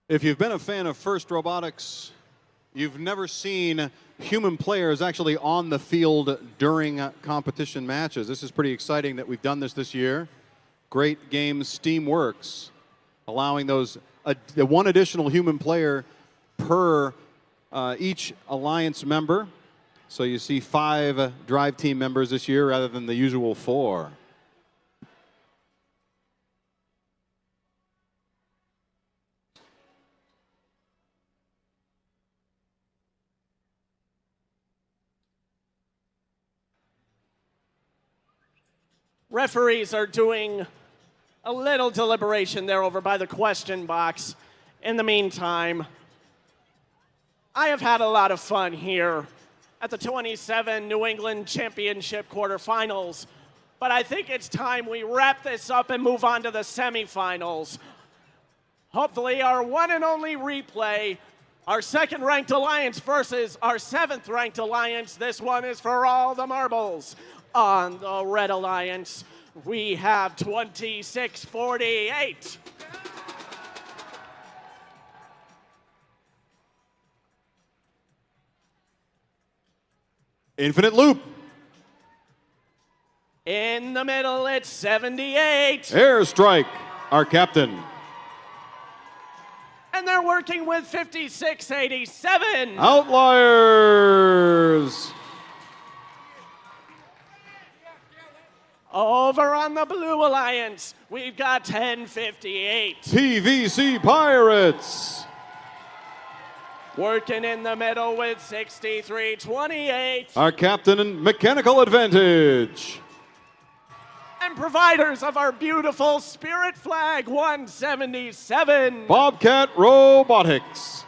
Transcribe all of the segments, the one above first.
If you've been a fan of FIRST Robotics, you've never seen human players actually on the field during competition matches. This is pretty exciting that we've done this year. Great Games Steamworks, allowing those one additional human player per each Alliance member. So you see 5 Drive Team members this year rather than the usual 4. Referees are doing a little deliberation there over by the question box. In the meantime, I have had a lot of fun here at the 27 New England Championship quarterfinals, but I think it's time we wrap this up and move on to the semifinals. Hopefully our one and only replay, our second-ranked Alliance versus our 7th-ranked Alliance. This one is for all the marbles. On the Red Alliance, we have 2648. Infinite Loop. In the middle, it's 78. Airstrike, our captain. And they're working with 5687. Outliers. Over on the Blue Alliance, we've got 1058. PVC Pirates. Working in the middle with 6328. Our captain and Mechanical Advantage. And providers of our beautiful Spirit Flag 177. Bobcat Robotics.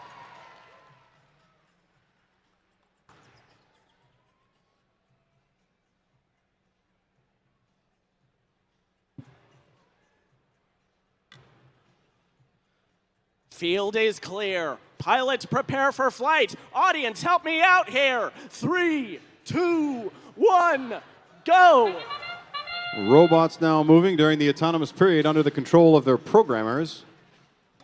Field is clear. Pilots prepare for flight. Audience, help me out here. 3, 2, 1, go. Robots now moving during the autonomous period under the control of their programmers.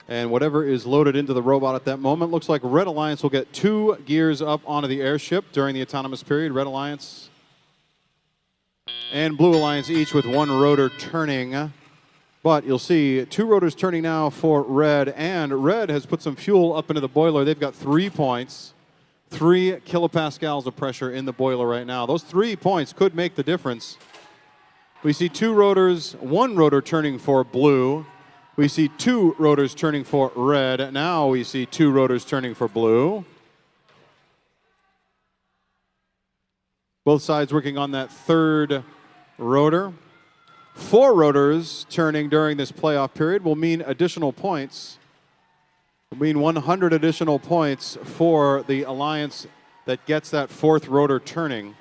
And whatever is loaded into the robot at that moment, looks like Red Alliance will get 2 gears up onto the airship during the autonomous period. Red Alliance and Blue Alliance each with 1 rotor turning. But you'll see 2 rotors turning now for Red, and Red has put some fuel up into the boiler. They've got 3 points, 3 kilopascals of pressure in the boiler right now. Those 3 points could make the difference. We see 2 rotors, 1 rotor turning for Blue. We see 2 rotors turning for Red. Now we see 2 rotors turning for Blue. Both sides working on that 3rd rotor. 4 rotors turning during this playoff period will mean additional points. Will mean 100 additional points for the Alliance that gets that 4th rotor turning.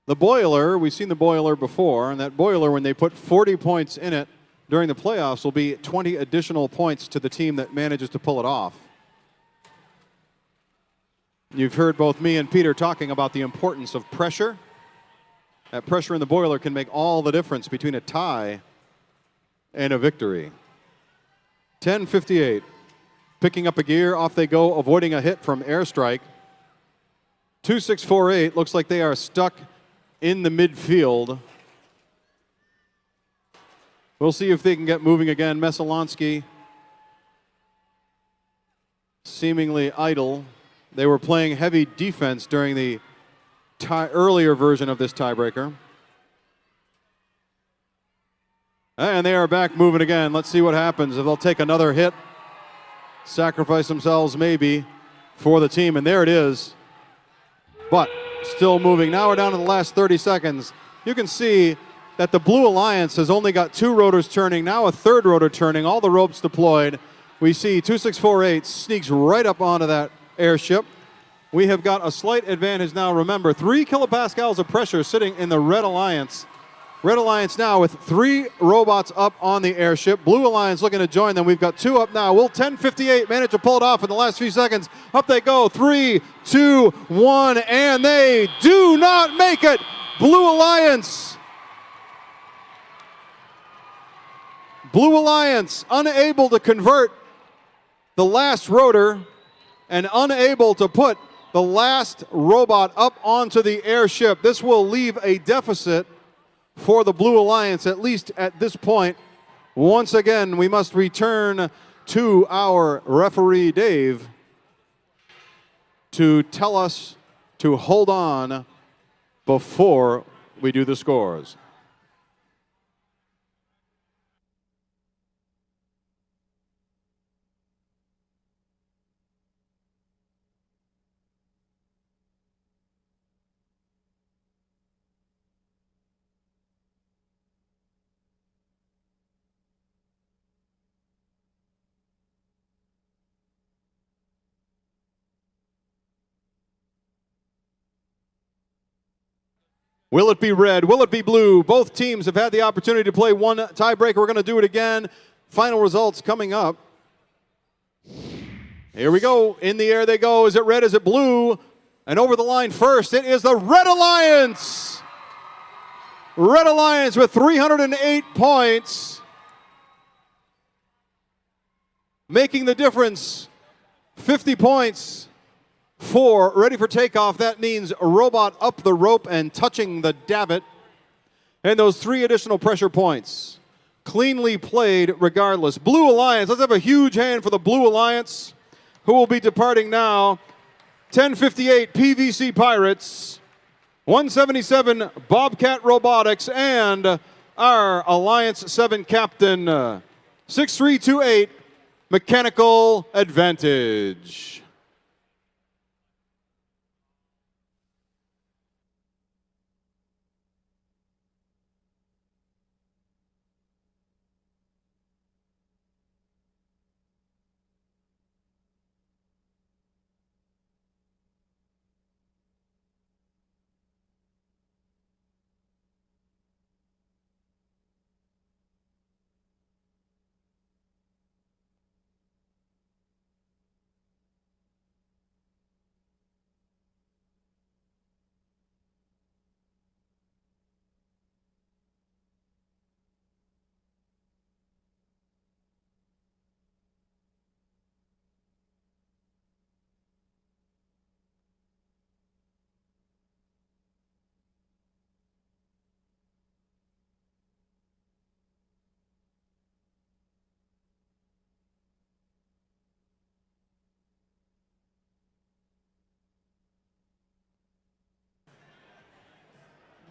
The boiler, we've seen the boiler before, and that boiler, when they put 40 points in it during the playoffs, will be 20 additional points to the team that manages to pull it off. You've heard both me and Peter talking about the importance of pressure. That pressure in the boiler can make all the difference between a tie and a victory. 10:58. Picking up a gear, off they go, avoiding a hit from Airstrike. 2648 looks like they are stuck in the midfield. We'll see if they can get moving again. Mesolonsky seemingly idle. They were playing heavy defense during the earlier version of this tiebreaker. And they are back moving again. Let's see what happens. If they'll take another hit, sacrifice themselves maybe for the team. And there it is. But still moving. Now we're down to the last 30 seconds. You can see that the Blue Alliance has only got 2 rotors turning, now a 3rd rotor turning, all the ropes deployed. We see 2648 sneaks right up onto that airship. We have got a slight advantage now. Remember, 3 kilopascals of pressure sitting in the Red Alliance. Red Alliance now with 3 robots up on the airship. Blue Alliance looking to join them. We've got 2 up now. Will 10:58 manage to pull it off in the last few seconds? Up they go. 3, 2, 1, and they do not make it. Blue Alliance Blue Alliance unable to convert the last rotor and unable to put the last robot up onto the airship. This will leave a deficit for the Blue Alliance, at least at this point. Once again, we must return to our referee, Dave, to tell us to hold on before we do the scores. Will it be red? Will it be blue? Both teams have had the opportunity to play one tiebreaker. We're going to do it again. Final results coming up. Here we go. In the air they go. Is it red? Is it blue? And over the line first, it is the Red Alliance. Red Alliance with 308 points. Making the difference. 50 points. For ready for takeoff. That means a robot up the rope and touching the davit. And those 3 additional pressure points. Cleanly played regardless. Blue Alliance, let's have a huge hand for the Blue Alliance, who will be departing now. 1058 PVC Pirates, 177 Bobcat Robotics, and our Alliance 7 captain, 6328 Mechanical Advantage.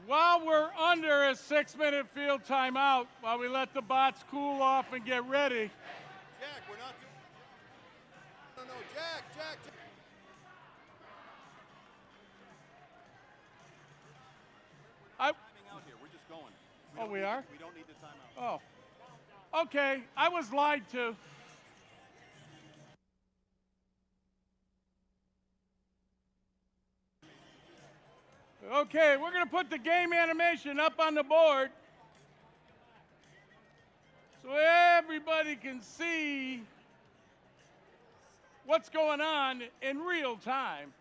While we're under a 6-minute field timeout, while we let the bots cool off and get ready. Jack, we're not doing... No, Jack. Timing out here. We're just going. We are? We don't need the timeout. Oh. Okay, I was lied to. Okay, we're going to put the game animation up on the board so everybody can see what's going on in real time.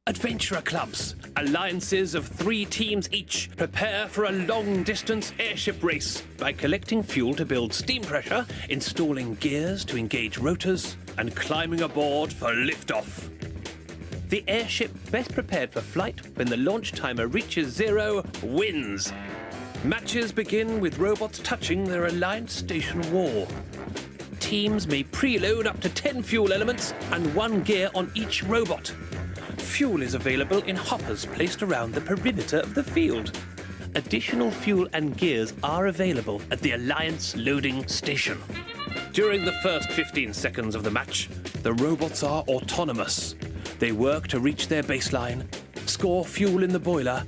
Adventurer clubs, alliances of 3 teams each, prepare for a long-distance airship race by collecting fuel to build steam pressure, installing gears to engage rotors, and climbing aboard for liftoff. The airship best prepared for flight when the launch timer reaches 0 wins. Matches begin with robots touching their Alliance station wall. Teams may preload up to 10 fuel elements and 1 gear on each robot. Fuel is available in hoppers placed around the perimeter of the field. Additional fuel and gears are available at the Alliance loading station. During the first 15 seconds of the match, the robots are autonomous. They work to reach their baseline, score fuel in the boiler,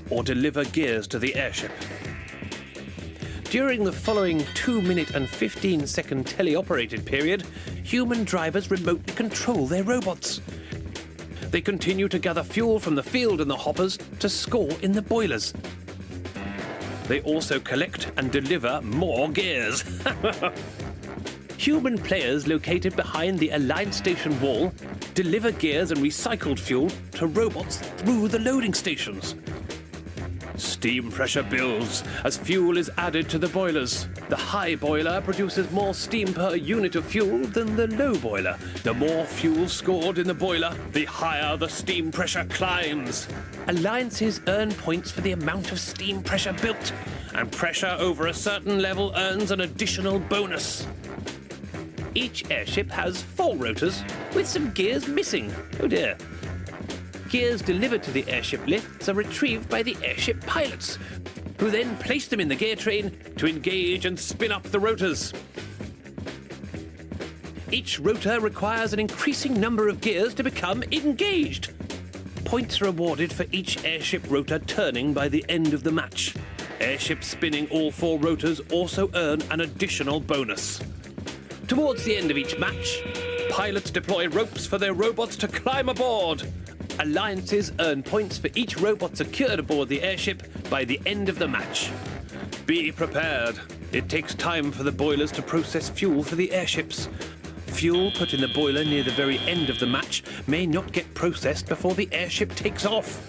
or deliver gears to the airship. During the following 2-minute and 15-second teleoperated period, human drivers remotely control their robots. They continue to gather fuel from the field and the hoppers to score in the boilers. They also collect and deliver more gears. human players located behind the Alliance Station wall deliver gears and recycled fuel to robots through the loading stations. Steam pressure builds as fuel is added to the boilers. The high boiler produces more steam per unit of fuel than the low boiler. The more fuel scored in the boiler, the higher the steam pressure climbs. Alliances earn points for the amount of steam pressure built, and pressure over a certain level earns an additional bonus. Each airship has 4 rotors with some gears missing. Oh dear. Gears delivered to the airship lifts are retrieved by the airship pilots, who then place them in the gear train to engage and spin up the rotors. Each rotor requires an increasing number of gears to become engaged. Points are awarded for each airship rotor turning by the end of the match. Airships spinning all 4 rotors also earn an additional bonus. Towards the end of each match, pilots deploy ropes for their robots to climb aboard. Alliances earn points for each robot secured aboard the airship by the end of the match. Be prepared. It takes time for the boilers to process fuel for the airships. Fuel put in the boiler near the very end of the match may not get processed before the airship takes off.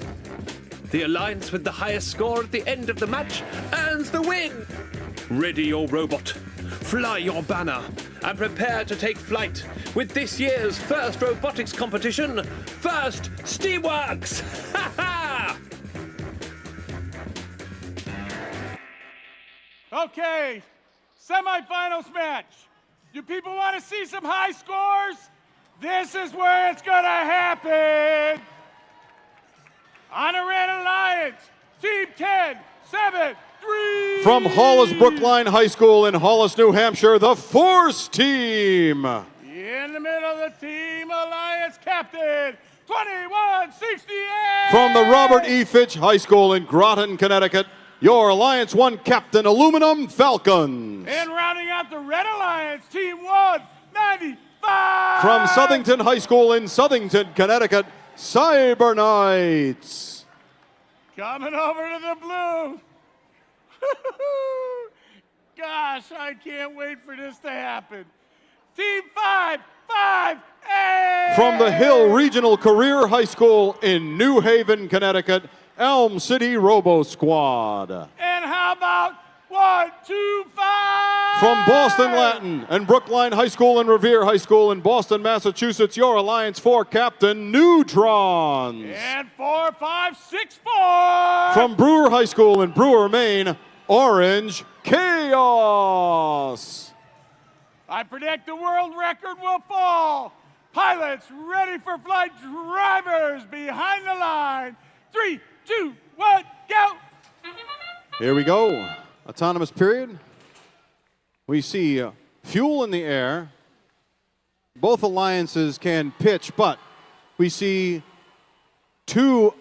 The alliance with the highest score at the end of the match earns the win. Ready your robot, fly your banner, and prepare to take flight with this year's first robotics competition, First Steamworks! Ha ha! Okay, semifinals match. You people want to see some high scores? This is where it's gonna happen. On a Red Alliance, Team 10, 7, 3. From Hollis Brookline High School in Hollis, New Hampshire, the Force Team. In the middle of the Team Alliance captain, 2168. From the Robert E. Fitch High School in Groton, Connecticut, your Alliance 1 captain, Aluminum Falcons. And rounding out the Red Alliance, Team 195. From Southington High School in Southington, Connecticut, Cyber Knights. Coming over to the blue. Gosh, I can't wait for this to happen. Team 558. From the Hill Regional Career High School in New Haven, Connecticut, Elm City Robo Squad. And how about 125? From Boston Latin and Brookline High School and Revere High School in Boston, Massachusetts, your Alliance 4 captain, Neutrons. And 4564. From Brewer High School in Brewer, Maine, Orange Chaos. I predict the world record will fall. Pilots ready for flight, drivers behind the line. 3, 2, 1, go! Here we go. Autonomous period. We see fuel in the air. Both alliances can pitch, but we see 2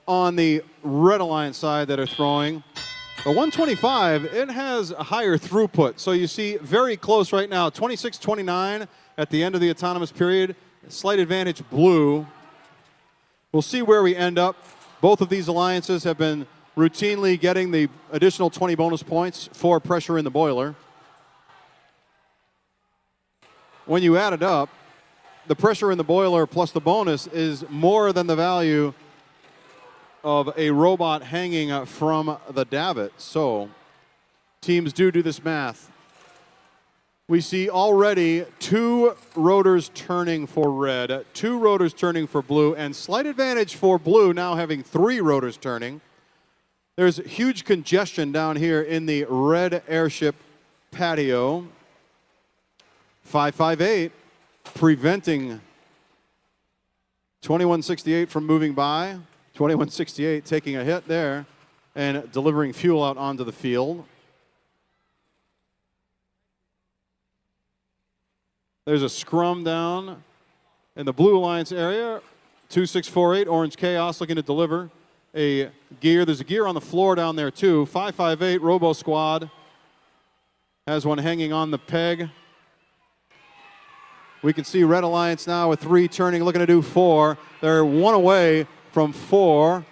on the Red Alliance side that are throwing. The 125, it has a higher throughput. So you see very close right now, 26-29 at the end of the autonomous period. Slight advantage blue. We'll see where we end up. Both of these alliances have been routinely getting the additional 20 bonus points for pressure in the boiler. When you add it up, the pressure in the boiler plus the bonus is more than the value of a robot hanging from the davit. So teams do this math. We see already 2 rotors turning for red, 2 rotors turning for blue, and slight advantage for blue now having 3 rotors turning. There's huge congestion down here in the red airship patio. 558 preventing 2168 from moving by. 2168 taking a hit there and delivering fuel out onto the field. There's a scrum down in the Blue Alliance area. 2648, Orange Chaos looking to deliver a gear. There's a gear on the floor down there too. 558, Robo Squad has one hanging on the peg. We can see Red Alliance now with 3 turning, looking to do 4. They're 1 away from 4.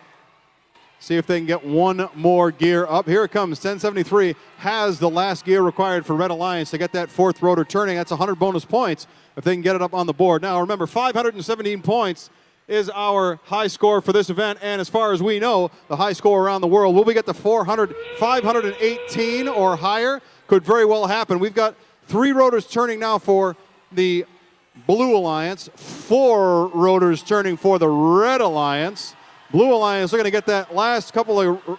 See if they can get one more gear up. Here it comes. 1073 has the last gear required for Red Alliance to get that fourth rotor turning. That's 100 bonus points if they can get it up on the board. Now, remember, 517 points is our high score for this event. And as far as we know, the high score around the world, will we get to 518 or higher? Could very well happen. We've got 3 rotors turning now for the Blue Alliance, 4 rotors turning for the Red Alliance. Blue Alliance looking to get that last couple of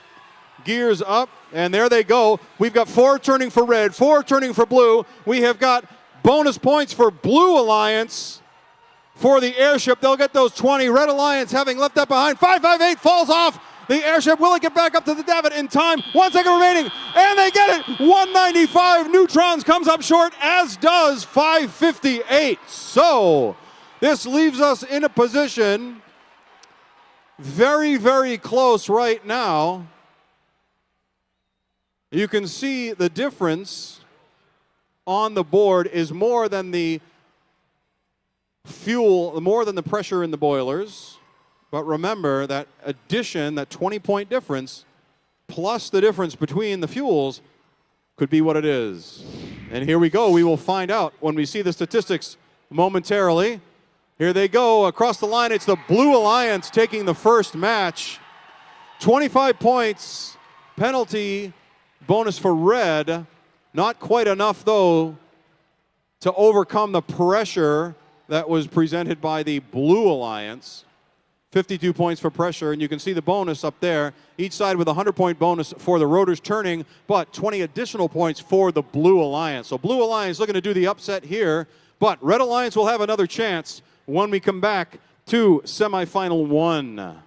gears up, and there they go. We've got 4 turning for red, 4 turning for blue. We have got bonus points for Blue Alliance for the airship. They'll get those 20. Red Alliance having left that behind. 558 falls off the airship. Will it get back up to the davit in time? 1 second remaining, and they get it. 195 Neutrons comes up short, as does 558. So this leaves us in a position very, very close right now. You can see the difference on the board is more than the fuel, more than the pressure in the boilers. But remember that addition, that 20-point difference, plus the difference between the fuels could be what it is. And here we go. We will find out when we see the statistics momentarily. Here they go across the line. It's the Blue Alliance taking the first match. 25 points, penalty bonus for red. Not quite enough, though, to overcome the pressure that was presented by the Blue Alliance. 52 points for pressure, and you can see the bonus up there. Each side with a 100-point bonus for the rotors turning, but 20 additional points for the Blue Alliance. So Blue Alliance looking to do the upset here, but Red Alliance will have another chance when we come back to semifinal 1.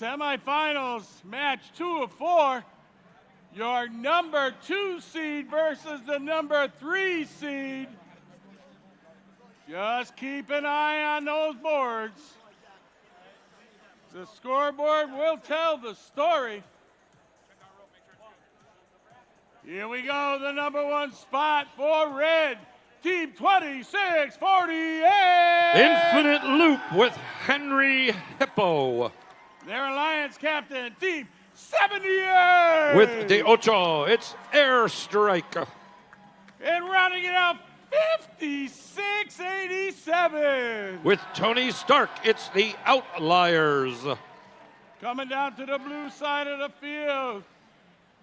Semifinals, match 2 of 4. Your number 2 seed versus the number 3 seed. Just keep an eye on those boards. The scoreboard will tell the story. Here we go, the number 1 spot for red, Team 2648. Infinite Loop with Henry Hippo. Their Alliance captain, Team 78. With De Ocho, it's Airstrike. And rounding it out, 5687. With Tony Stark, it's the Outliers. Coming down to the blue side of the field.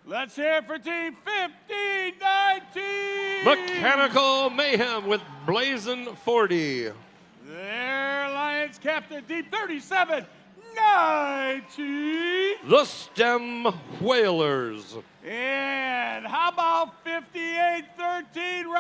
Let's hear it for Team 1519. Mechanical Mayhem with Blazin' 40. Their Alliance captain, Team 3719. The Stem Whalers. And how about 5813?